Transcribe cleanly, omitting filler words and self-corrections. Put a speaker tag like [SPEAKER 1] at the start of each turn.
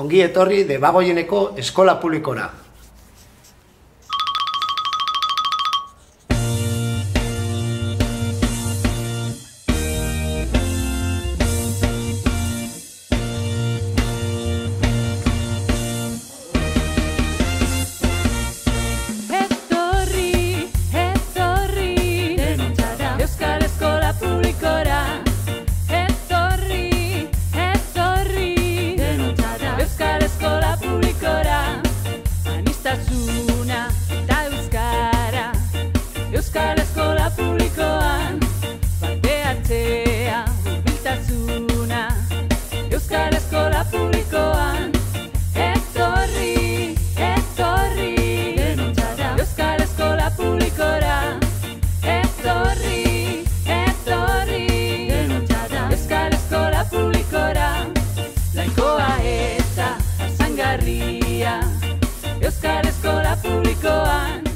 [SPEAKER 1] Ongi etorri Debagoieneko eskola publikora.
[SPEAKER 2] Euskal Eskola Publikoan parte hartzea, hurbiltasuna. Euskal Eskola Publikoan etorri, etorri denontzara. Euskal Eskola Publikora etorri, etorri denontzara. Euskal Eskola Publikora laikoa eta jasangarria. Euskal Eskola Publikoan